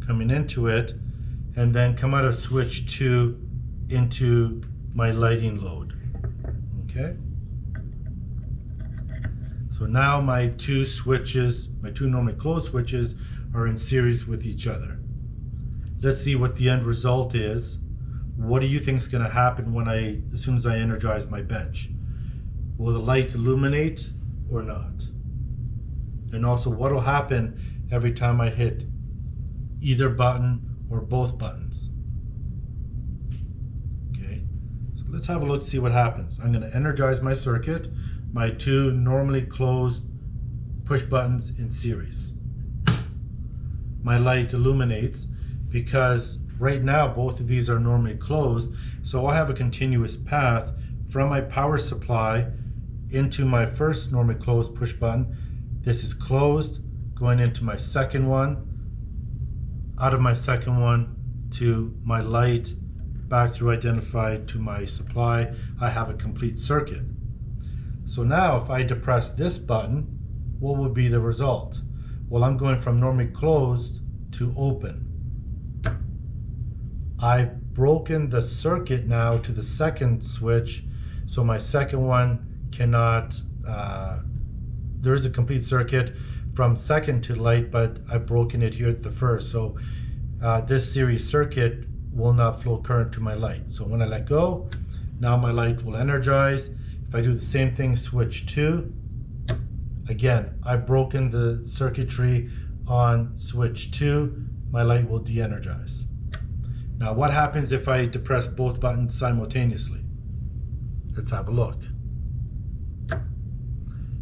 coming into it, and then come out of switch 2 into my lighting load. Okay? So now my two switches, my two normally closed switches, are in series with each other. Let's see what the end result is. What do you think is going to happen when as soon as I energize my bench? Will the light illuminate or not? And also, what will happen every time I hit either button or both buttons? Okay, so let's have a look to see what happens. I'm going to energize my circuit, my two normally closed push buttons in series. My light illuminates because right now both of these are normally closed, so I have a continuous path from my power supply into my first normally closed push button. This is closed, going into my second one, out of my second one to my light, back through identified to my supply. I have a complete circuit. So now if I depress this button, what would be the result? Well, I'm going from normally closed to open. I've broken the circuit now to the second switch, so my second one cannot, there is a complete circuit from second to light, but I've broken it here at the first. So this series circuit will not flow current to my light. So when I let go, now my light will energize. If I do the same thing, switch 2, again, I've broken the circuitry on switch 2, my light will de-energize. Now what happens if I depress both buttons simultaneously? Let's have a look.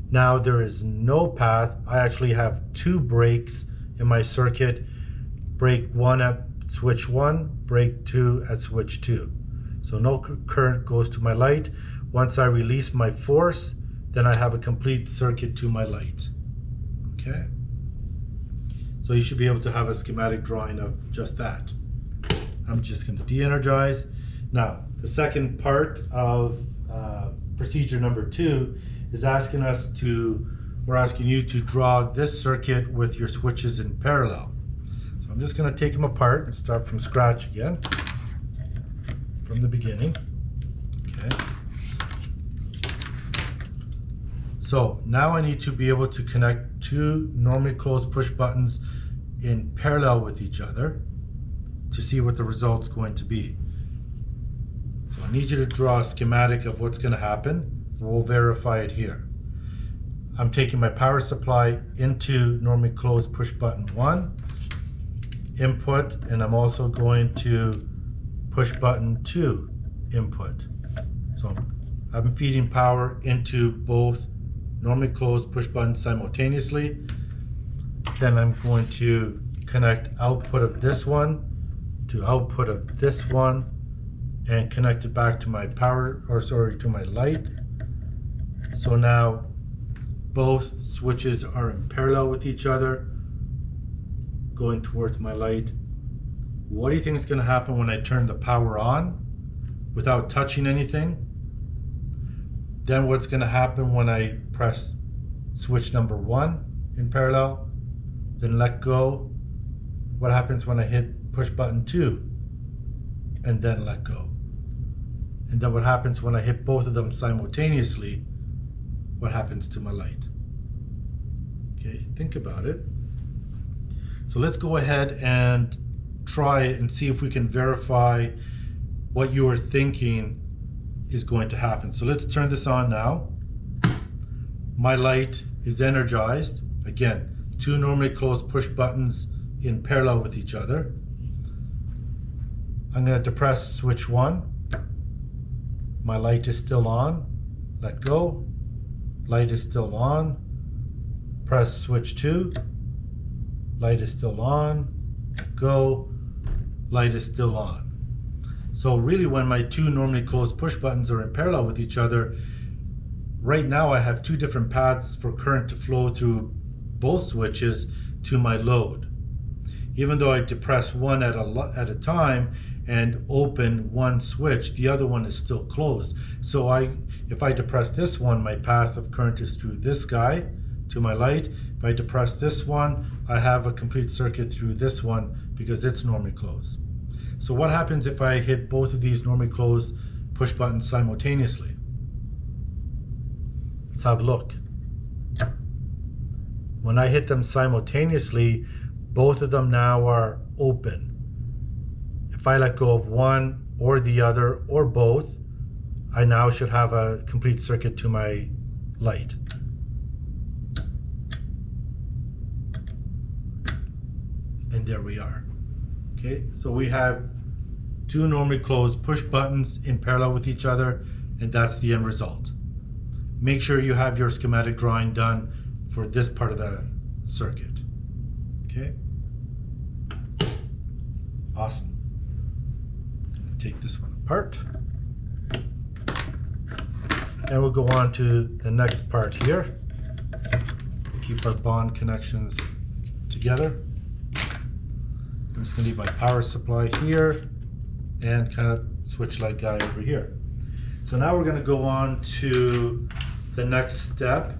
Now there is no path. I actually have two breaks in my circuit. Break 1 at switch 1, break 2 at switch 2. So no current goes to my light. Once I release my force, then I have a complete circuit to my light. Okay? So you should be able to have a schematic drawing of just that. I'm just going to de-energize. Now, the second part of procedure number 2 is asking we're asking you to draw this circuit with your switches in parallel. So I'm just going to take them apart and start from scratch again, from the beginning. Okay. So now I need to be able to connect two normally closed push buttons in parallel with each other to see what the result's going to be. So I need you to draw a schematic of what's going to happen. We'll verify it here. I'm taking my power supply into normally closed push button 1, input, and I'm also going to push button 2, input. So I'm feeding power into both normally closed push buttons simultaneously. Then I'm going to connect output of this one to output of this one and connect it back to my to my light. So now both switches are in parallel with each other, going towards my light. What do you think is going to happen when I turn the power on without touching anything? Then what's going to happen when I press switch number 1 in parallel, then let go? What happens when I hit push button 2 and then let go? And then what happens when I hit both of them simultaneously? What happens to my light? Okay, think about it. So let's go ahead and try it and see if we can verify what you are thinking is going to happen. So let's turn this on now. My light is energized. Again, two normally closed push buttons in parallel with each other. I'm going to depress switch 1. My light is still on. Let go. Light is still on. Press switch 2. Light is still on. Let go. Light is still on. So really, when my two normally closed push buttons are in parallel with each other, right now I have two different paths for current to flow through both switches to my load. Even though I depress one at a time and open one switch, the other one is still closed. So if I depress this one, my path of current is through this guy to my light, If I depress this one, I have a complete circuit through this one because it's normally closed. So what happens if I hit both of these normally closed push buttons simultaneously? Let's have a look. When I hit them simultaneously, both of them now are open. If I let go of one or the other or both, I now should have a complete circuit to my light. And there we are. Okay, so we have two normally closed push buttons in parallel with each other, and that's the end result. Make sure you have your schematic drawing done for this part of the circuit. Okay, awesome. Take this one apart, and we'll go on to the next part here. Keep our bond connections together. I'm just going to leave my power supply here and kind of switch light guy over here. So now we're going to go on to the next step.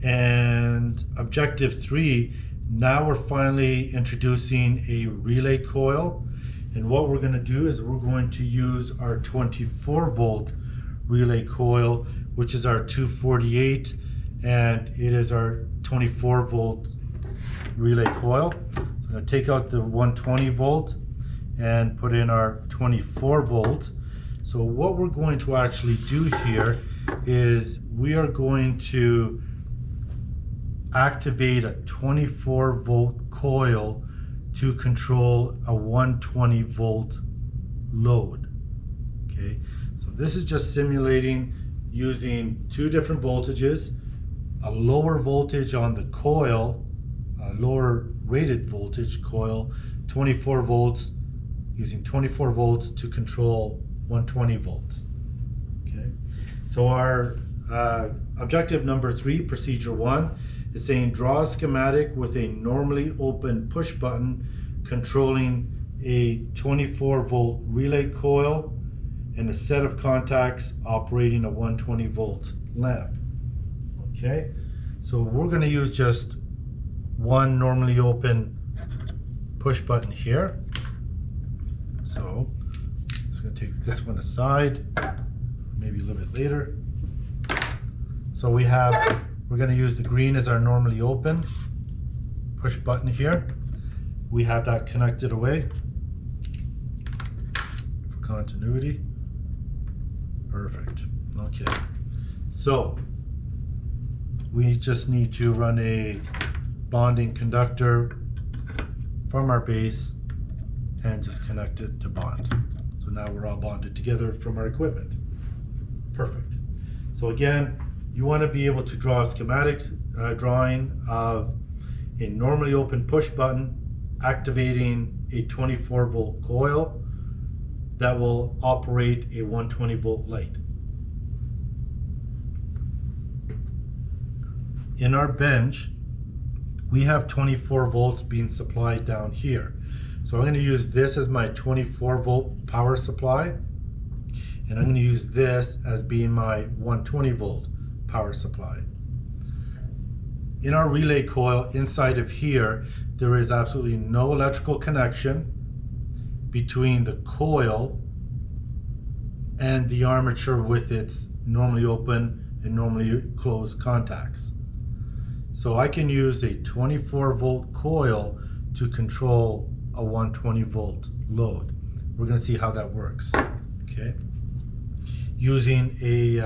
And objective 3, now we're finally introducing a relay coil. And what we're going to do is we're going to use our 24 volt relay coil, which is our 248, and it is our 24 volt relay coil. So I'm going to take out the 120 volt and put in our 24 volt. So what we're going to actually do here is we are going to activate a 24 volt coil to control a 120 volt load. Okay, so this is just simulating using two different voltages, a lower voltage on the coil, a lower rated voltage coil, 24 volts, using 24 volts to control 120 volts. Okay, so our objective number 3, procedure 1, is saying draw a schematic with a normally open push button controlling a 24 volt relay coil and a set of contacts operating a 120 volt lamp. Okay, so we're going to use just one normally open push button here. So I'm just going to take this one aside, maybe a little bit later. So we're going to use the green as our normally open push button here. We have that connected away for continuity. Perfect. Okay. So we just need to run a bonding conductor from our base and just connect it to bond. So now we're all bonded together from our equipment. Perfect. So again, you want to be able to draw a schematic drawing of a normally open push button activating a 24 volt coil that will operate a 120 volt light. In our bench, we have 24 volts being supplied down here. So I'm going to use this as my 24 volt power supply, and I'm going to use this as being my 120 volt power supply. In our relay coil inside of here, there is absolutely no electrical connection between the coil and the armature with its normally open and normally closed contacts. So I can use a 24 volt coil to control a 120 volt load. We're going to see how that works. Okay, using a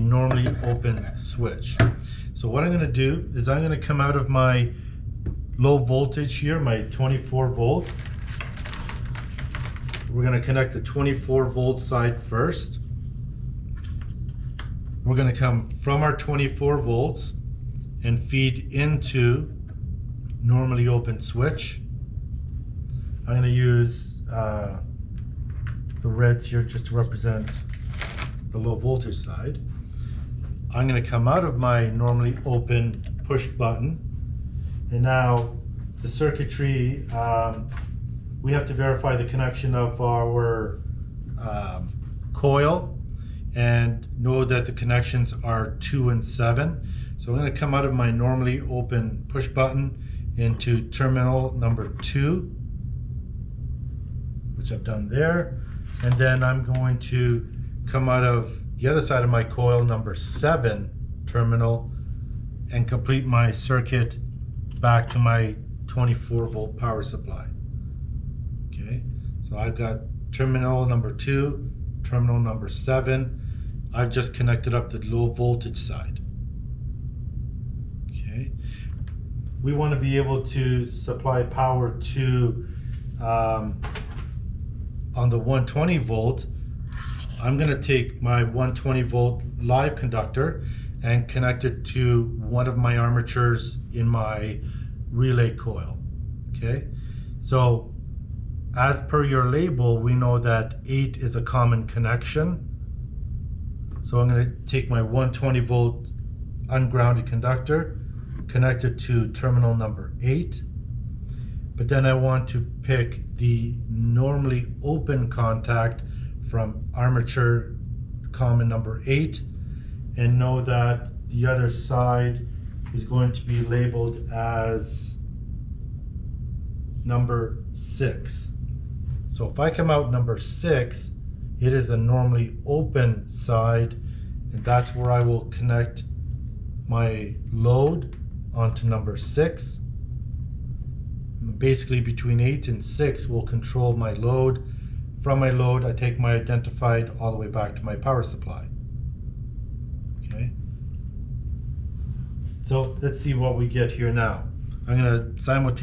normally open switch. So what I'm going to do is I'm going to come out of my low voltage here, my 24 volt. We're going to connect the 24 volt side first. We're going to come from our 24 volts and feed into normally open switch. I'm going to use the reds here just to represent the low voltage side. I'm going to come out of my normally open push button, and now the circuitry, we have to verify the connection of our coil and know that the connections are 2 and 7. So I'm going to come out of my normally open push button into terminal number 2, which I've done there, and then I'm going to come out of the other side of my coil, number 7 terminal, and complete my circuit back to my 24 volt power supply. Okay, so I've got terminal number 2, terminal number 7. I've just connected up the low voltage side. Okay, we want to be able to supply power to on the 120 volt. I'm going to take my 120 volt live conductor and connect it to one of my armatures in my relay coil. Okay, so as per your label, we know that 8 is a common connection. So I'm going to take my 120 volt ungrounded conductor, connect it to terminal number 8, but then I want to pick the normally open contact from armature common number 8 and know that the other side is going to be labeled as number 6. So if I come out number 6, it is a normally open side, and that's where I will connect my load onto number 6. Basically between 8 and 6 will control my load. From my load, I take my identified all the way back to my power supply. Okay. So let's see what we get here now. I'm going to simultaneously